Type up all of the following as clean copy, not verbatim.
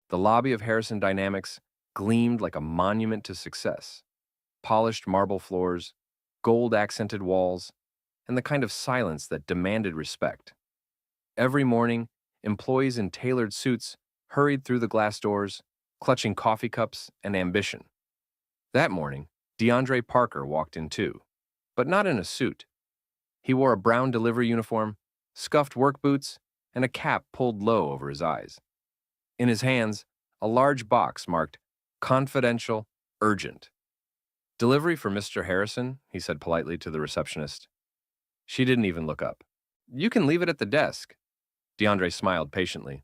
The lobby of Harrison Dynamics gleamed like a monument to success. Polished marble floors, gold-accented walls, and the kind of silence that demanded respect. Every morning, employees in tailored suits hurried through the glass doors, clutching coffee cups and ambition. That morning, DeAndre Parker walked in too, but not in a suit. He wore a brown delivery uniform, scuffed work boots, and a cap pulled low over his eyes. In his hands, a large box marked Confidential, Urgent. Delivery for Mr. Harrison, he said politely to the receptionist. She didn't even look up. You can leave it at the desk. DeAndre smiled patiently.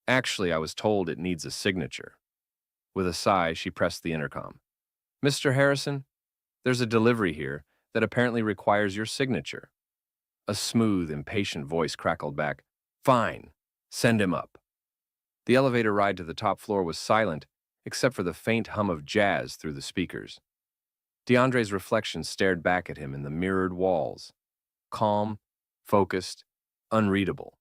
Actually, I was told it needs a signature. With a sigh, she pressed the intercom. Mr. Harrison, there's a delivery here that apparently requires your signature. A smooth, impatient voice crackled back. Fine, send him up. The elevator ride to the top floor was silent, except for the faint hum of jazz through the speakers. DeAndre's reflection stared back at him in the mirrored walls. Calm, focused, unreadable.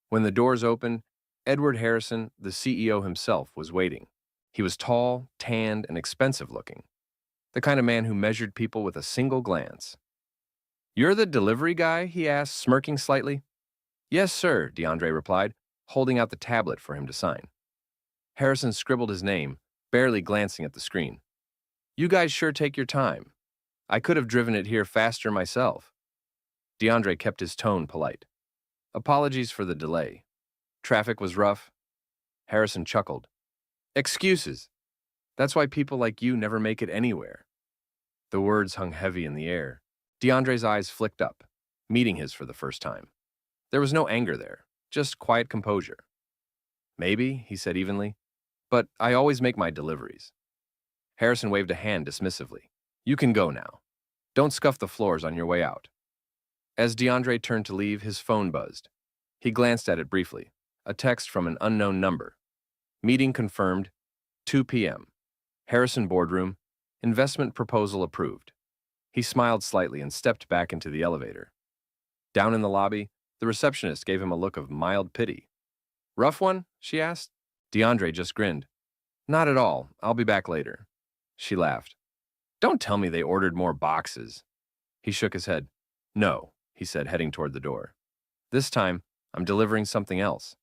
When the doors opened, Edward Harrison, the CEO himself, was waiting. He was tall, tanned, and expensive-looking. The kind of man who measured people with a single glance. You're the delivery guy? He asked, smirking slightly. Yes, sir, DeAndre replied, holding out the tablet for him to sign. Harrison scribbled his name, barely glancing at the screen. You guys sure take your time. I could have driven it here faster myself. DeAndre kept his tone polite. Apologies for the delay. Traffic was rough. Harrison chuckled. Excuses. That's why people like you never make it anywhere. The words hung heavy in the air. DeAndre's eyes flicked up, meeting his for the first time. There was no anger there, just quiet composure. Maybe, he said evenly, but I always make my deliveries. Harrison waved a hand dismissively. You can go now. Don't scuff the floors on your way out. As DeAndre turned to leave, his phone buzzed. He glanced at it briefly. A text from an unknown number. Meeting confirmed, 2 p.m. Harrison boardroom, investment proposal approved. He smiled slightly and stepped back into the elevator. Down in the lobby, the receptionist gave him a look of mild pity. Rough one? She asked. DeAndre just grinned. Not at all. I'll be back later. She laughed. Don't tell me they ordered more boxes. He shook his head. No, he said, heading toward the door. This time, I'm delivering something else.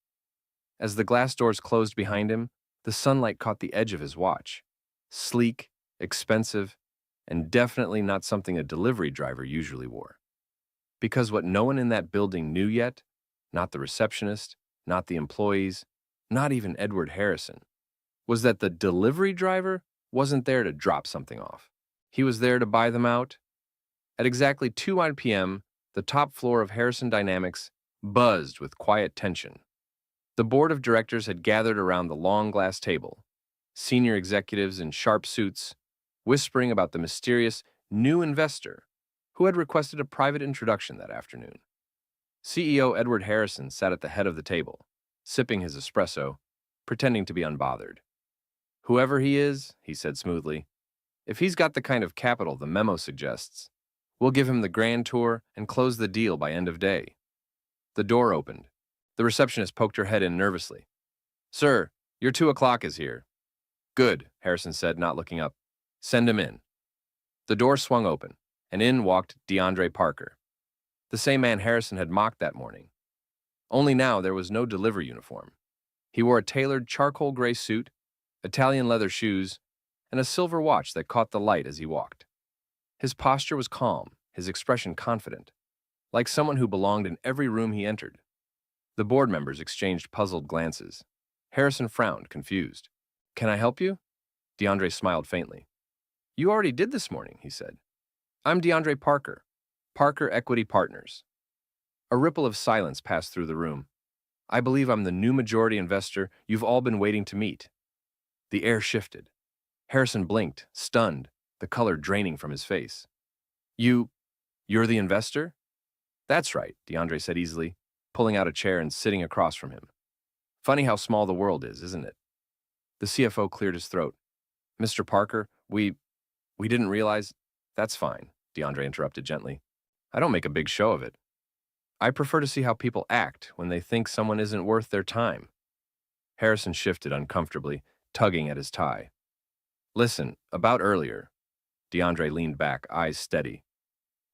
As the glass doors closed behind him, the sunlight caught the edge of his watch. Sleek, expensive, and definitely not something a delivery driver usually wore. Because what no one in that building knew yet, not the receptionist, not the employees, not even Edward Harrison, was that the delivery driver wasn't there to drop something off. He was there to buy them out. At exactly 2 p.m., the top floor of Harrison Dynamics buzzed with quiet tension. The board of directors had gathered around the long glass table, senior executives in sharp suits, whispering about the mysterious new investor who had requested a private introduction that afternoon. CEO Edward Harrison sat at the head of the table, sipping his espresso, pretending to be unbothered. Whoever he is, he said smoothly, if he's got the kind of capital the memo suggests, we'll give him the grand tour and close the deal by end of day. The door opened. The receptionist poked her head in nervously. Sir, your 2 o'clock is here. Good, Harrison said, not looking up. Send him in. The door swung open, and in walked DeAndre Parker, the same man Harrison had mocked that morning. Only now there was no delivery uniform. He wore a tailored charcoal gray suit, Italian leather shoes, and a silver watch that caught the light as he walked. His posture was calm, his expression confident, like someone who belonged in every room he entered. The board members exchanged puzzled glances. Harrison frowned, confused. Can I help you? DeAndre smiled faintly. You already did this morning, he said. I'm DeAndre Parker, Parker Equity Partners. A ripple of silence passed through the room. I believe I'm the new majority investor you've all been waiting to meet. The air shifted. Harrison blinked, stunned, the color draining from his face. You're the investor? That's right, DeAndre said easily, pulling out a chair and sitting across from him. Funny how small the world is, isn't it? The CFO cleared his throat. Mr. Parker, we didn't realize. That's fine, DeAndre interrupted gently. I don't make a big show of it. I prefer to see how people act when they think someone isn't worth their time. Harrison shifted uncomfortably, tugging at his tie. Listen, about earlier. DeAndre leaned back, eyes steady.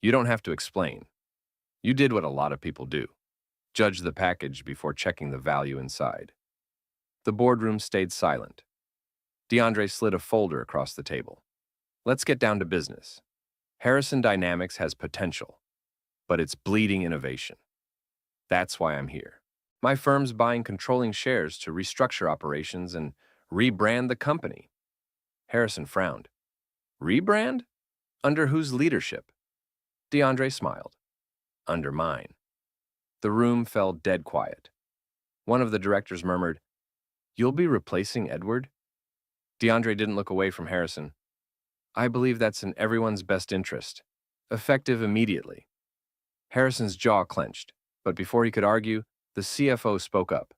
You don't have to explain. You did what a lot of people do. Judge the package before checking the value inside. The boardroom stayed silent. DeAndre slid a folder across the table. Let's get down to business. Harrison Dynamics has potential, but it's bleeding innovation. That's why I'm here. My firm's buying controlling shares to restructure operations and rebrand the company. Harrison frowned. Rebrand? Under whose leadership? DeAndre smiled. Under mine. The room fell dead quiet. One of the directors murmured, You'll be replacing Edward? DeAndre didn't look away from Harrison. I believe that's in everyone's best interest. Effective immediately. Harrison's jaw clenched, but before he could argue, the CFO spoke up.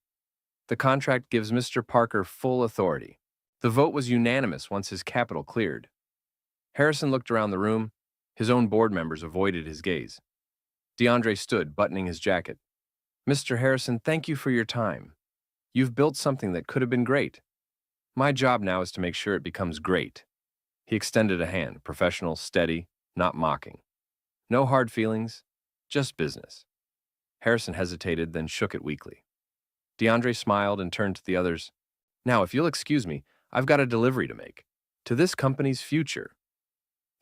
The contract gives Mr. Parker full authority. The vote was unanimous once his capital cleared. Harrison looked around the room. His own board members avoided his gaze. DeAndre stood, buttoning his jacket. Mr. Harrison, thank you for your time. You've built something that could have been great. My job now is to make sure it becomes great. He extended a hand, professional, steady, not mocking. No hard feelings, just business. Harrison hesitated, then shook it weakly. DeAndre smiled and turned to the others. Now, if you'll excuse me, I've got a delivery to make. To this company's future.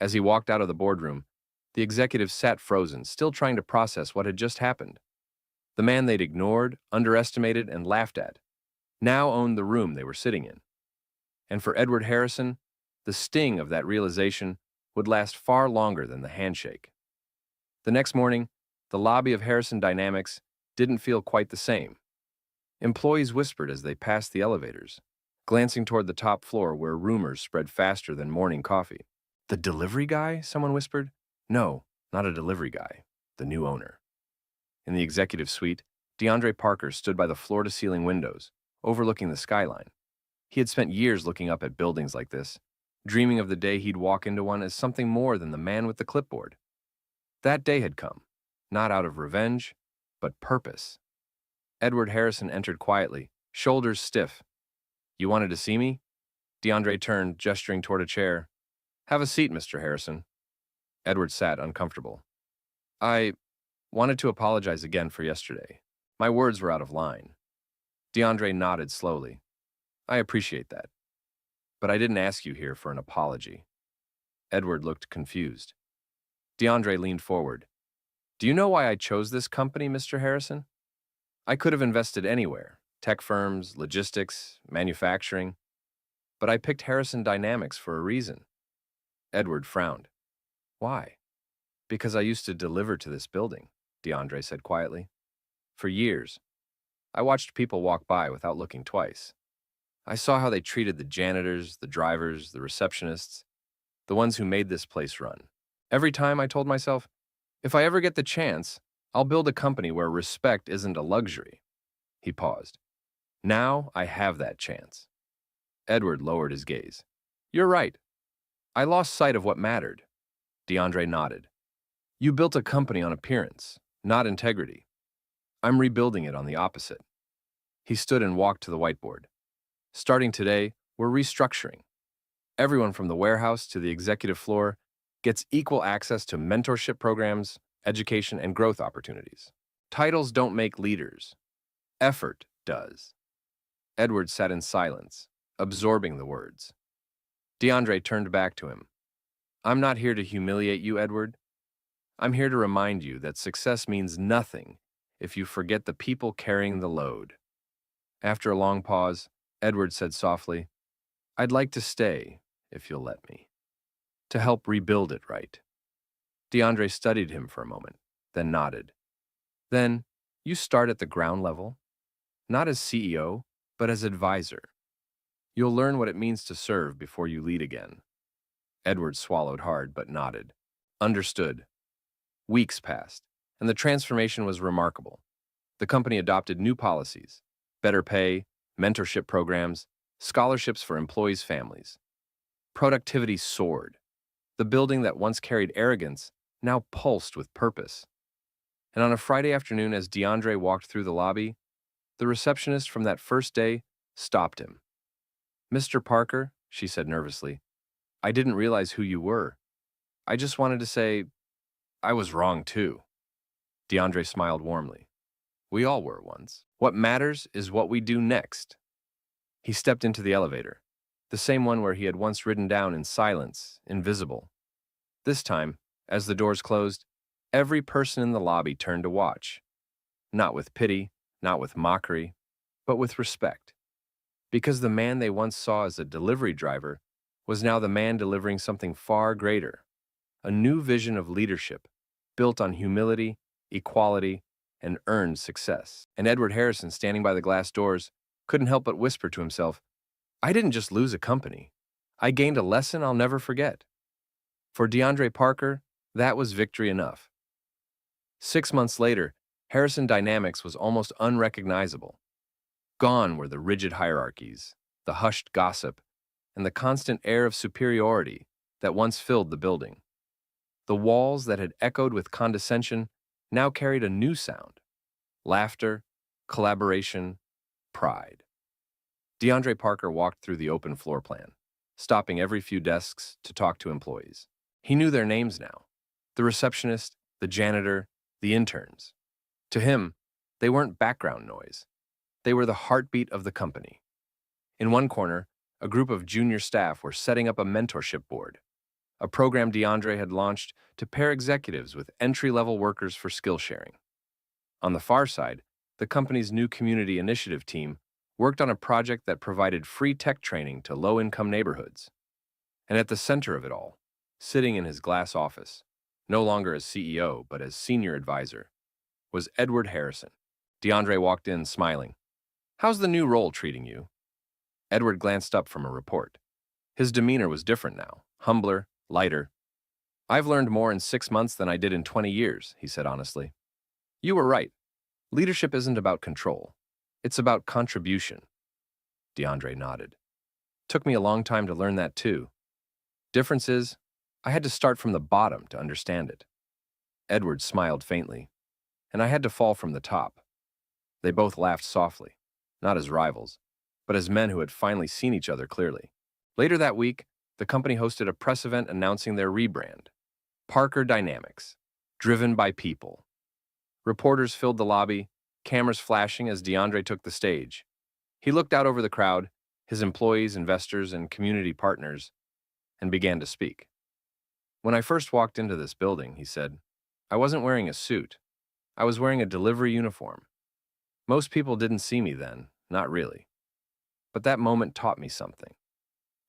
As he walked out of the boardroom, the executives sat frozen, still trying to process what had just happened. The man they'd ignored, underestimated, and laughed at now owned the room they were sitting in. And for Edward Harrison, the sting of that realization would last far longer than the handshake. The next morning, the lobby of Harrison Dynamics didn't feel quite the same. Employees whispered as they passed the elevators, glancing toward the top floor where rumors spread faster than morning coffee. The delivery guy? Someone whispered. No, not a delivery guy. The new owner. In the executive suite, DeAndre Parker stood by the floor-to-ceiling windows, overlooking the skyline. He had spent years looking up at buildings like this, dreaming of the day he'd walk into one as something more than the man with the clipboard. That day had come, not out of revenge, but purpose. Edward Harrison entered quietly, shoulders stiff. You wanted to see me? DeAndre turned, gesturing toward a chair. Have a seat, Mr. Harrison. Edward sat, uncomfortable. I wanted to apologize again for yesterday. My words were out of line. DeAndre nodded slowly. I appreciate that. But I didn't ask you here for an apology. Edward looked confused. DeAndre leaned forward. Do you know why I chose this company, Mr. Harrison? I could have invested anywhere, tech firms, logistics, manufacturing. But I picked Harrison Dynamics for a reason. Edward frowned. Why? Because I used to deliver to this building, DeAndre said quietly. For years, I watched people walk by without looking twice. I saw how they treated the janitors, the drivers, the receptionists, the ones who made this place run. Every time I told myself, if I ever get the chance, I'll build a company where respect isn't a luxury. He paused. Now I have that chance. Edward lowered his gaze. You're right. I lost sight of what mattered. DeAndre nodded. You built a company on appearance, not integrity. I'm rebuilding it on the opposite. He stood and walked to the whiteboard. Starting today, we're restructuring. Everyone from the warehouse to the executive floor gets equal access to mentorship programs, education, and growth opportunities. Titles don't make leaders. Effort does. Edward sat in silence, absorbing the words. DeAndre turned back to him. I'm not here to humiliate you, Edward. I'm here to remind you that success means nothing if you forget the people carrying the load. After a long pause, Edward said softly, I'd like to stay, if you'll let me, to help rebuild it right. DeAndre studied him for a moment, then nodded. Then, you start at the ground level, not as CEO, but as advisor. You'll learn what it means to serve before you lead again. Edward swallowed hard but nodded. Understood. Weeks passed, and the transformation was remarkable. The company adopted new policies, better pay, mentorship programs, scholarships for employees' families. Productivity soared. The building that once carried arrogance now pulsed with purpose. And on a Friday afternoon, as DeAndre walked through the lobby, the receptionist from that first day stopped him. "Mr. Parker," she said nervously, "I didn't realize who you were. I just wanted to say I was wrong too." DeAndre smiled warmly. "We all were once. What matters is what we do next." He stepped into the elevator, the same one where he had once ridden down in silence, invisible. This time, as the doors closed, every person in the lobby turned to watch, not with pity, not with mockery, but with respect. Because the man they once saw as a delivery driver was now the man delivering something far greater, a new vision of leadership built on humility, equality, and earned success. And Edward Harrison, standing by the glass doors, couldn't help but whisper to himself, "I didn't just lose a company. I gained a lesson I'll never forget." For DeAndre Parker, that was victory enough. 6 months later, Harrison Dynamics was almost unrecognizable. Gone were the rigid hierarchies, the hushed gossip, and the constant air of superiority that once filled the building. The walls that had echoed with condescension now carried a new sound: laughter, collaboration, pride. DeAndre Parker walked through the open floor plan, stopping every few desks to talk to employees. He knew their names now: the receptionist, the janitor, the interns. To him, they weren't background noise. They were the heartbeat of the company. In one corner, a group of junior staff were setting up a mentorship board, a program DeAndre had launched to pair executives with entry-level workers for skill sharing. On the far side, the company's new community initiative team worked on a project that provided free tech training to low-income neighborhoods. And at the center of it all, sitting in his glass office, no longer as CEO but as senior advisor, was Edward Harrison. DeAndre walked in, smiling. "How's the new role treating you?" Edward glanced up from a report. His demeanor was different now, humbler, lighter. "I've learned more in 6 months than I did in 20 years, he said honestly. "You were right. Leadership isn't about control. It's about contribution." DeAndre nodded. "Took me a long time to learn that too. Difference is, I had to start from the bottom to understand it." Edward smiled faintly. "And I had to fall from the top." They both laughed softly, not as rivals, but as men who had finally seen each other clearly. Later that week, the company hosted a press event announcing their rebrand: Parker Dynamics, driven by people. Reporters filled the lobby, cameras flashing as DeAndre took the stage. He looked out over the crowd, his employees, investors, and community partners, and began to speak. "When I first walked into this building," he said, "I wasn't wearing a suit. I was wearing a delivery uniform. Most people didn't see me then, not really. But that moment taught me something.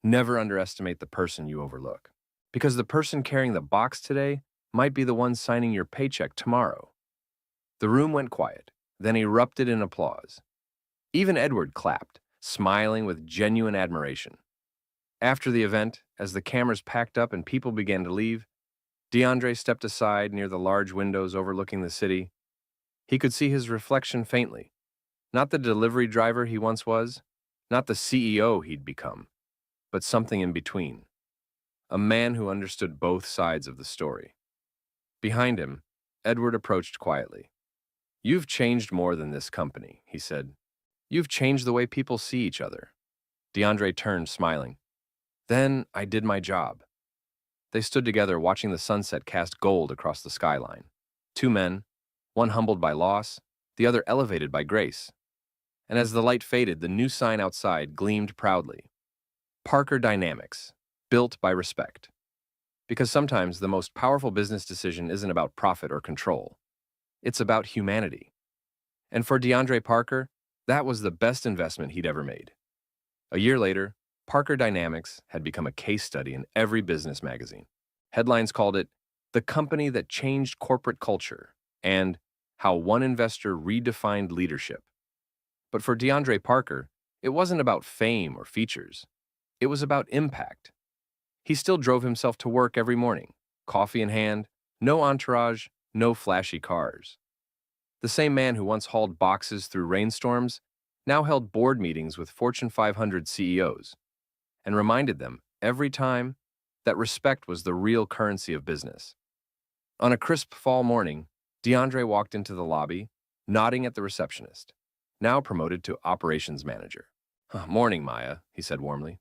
Never underestimate the person you overlook, because the person carrying the box today might be the one signing your paycheck tomorrow." The room went quiet, then erupted in applause. Even Edward clapped, smiling with genuine admiration. After the event, as the cameras packed up and people began to leave, DeAndre stepped aside near the large windows overlooking the city. He could see his reflection faintly. Not the delivery driver he once was, not the CEO he'd become, but something in between. A man who understood both sides of the story. Behind him, Edward approached quietly. "You've changed more than this company," he said. "You've changed the way people see each other." DeAndre turned, smiling. "Then I did my job." They stood together, watching the sunset cast gold across the skyline. Two men, one humbled by loss, the other elevated by grace. And as the light faded, the new sign outside gleamed proudly: Parker Dynamics, built by respect. Because sometimes the most powerful business decision isn't about profit or control. It's about humanity. And for DeAndre Parker, that was the best investment he'd ever made. A year later, Parker Dynamics had become a case study in every business magazine. Headlines called it "The Company That Changed Corporate Culture" and "How One Investor Redefined Leadership." But for DeAndre Parker, it wasn't about fame or features. It was about impact. He still drove himself to work every morning, coffee in hand, no entourage, no flashy cars. The same man who once hauled boxes through rainstorms now held board meetings with Fortune 500 CEOs and reminded them every time that respect was the real currency of business. On a crisp fall morning, DeAndre walked into the lobby, nodding at the receptionist, now promoted to operations manager. Morning, Maya, he said warmly.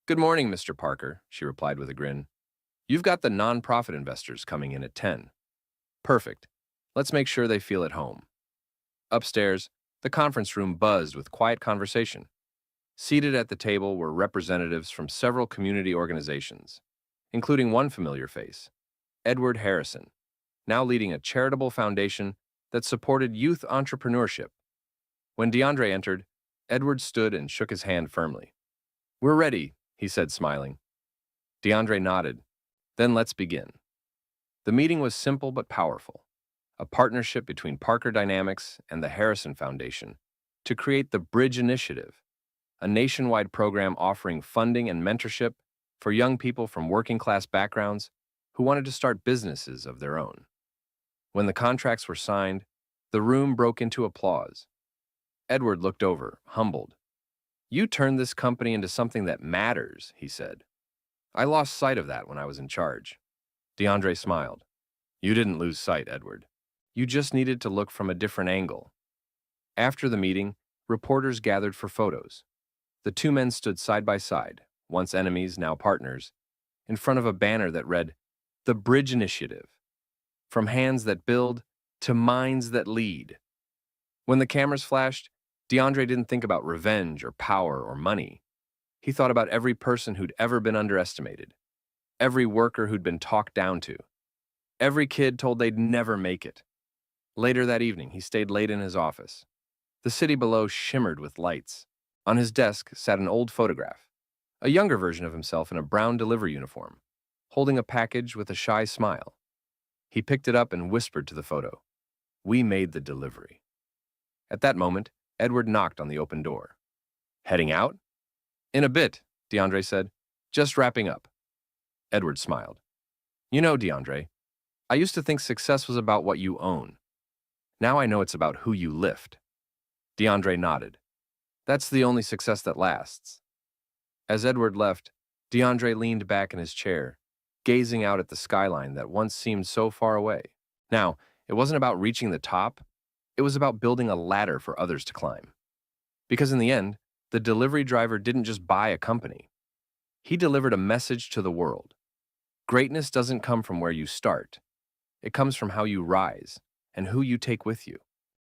Good morning, Mr. Parker, she replied with a grin. You've got the nonprofit investors coming in at 10. Perfect. Let's make sure they feel at home. Upstairs, the conference room buzzed with quiet conversation. Seated at the table were representatives from several community organizations, including one familiar face, Edward Harrison, now leading a charitable foundation that supported youth entrepreneurship. When DeAndre entered, Edward stood and shook his hand firmly. We're ready, he said, smiling. DeAndre nodded. Then let's begin. The meeting was simple but powerful, a partnership between Parker Dynamics and the Harrison Foundation to create the Bridge Initiative, a nationwide program offering funding and mentorship for young people from working-class backgrounds who wanted to start businesses of their own. When the contracts were signed, the room broke into applause. Edward looked over, humbled. You turned this company into something that matters, he said. I lost sight of that when I was in charge. DeAndre smiled. You didn't lose sight, Edward. You just needed to look from a different angle. After the meeting, reporters gathered for photos. The two men stood side by side, once enemies, now partners, in front of a banner that read, The Bridge Initiative. From hands that build to minds that lead. When the cameras flashed, DeAndre didn't think about revenge or power or money. He thought about every person who'd ever been underestimated, every worker who'd been talked down to, every kid told they'd never make it. Later that evening, he stayed late in his office. The city below shimmered with lights. On his desk sat an old photograph, a younger version of himself in a brown delivery uniform, holding a package with a shy smile. He picked it up and whispered to the photo, We made the delivery. At that moment, Edward knocked on the open door. Heading out? In a bit, DeAndre said. Just wrapping up. Edward smiled. You know, DeAndre, I used to think success was about what you own. Now I know it's about who you lift. DeAndre nodded. That's the only success that lasts. As Edward left, DeAndre leaned back in his chair, gazing out at the skyline that once seemed so far away. Now, it wasn't about reaching the top, it was about building a ladder for others to climb. Because in the end, the delivery driver didn't just buy a company. He delivered a message to the world. Greatness doesn't come from where you start. It comes from how you rise and who you take with you.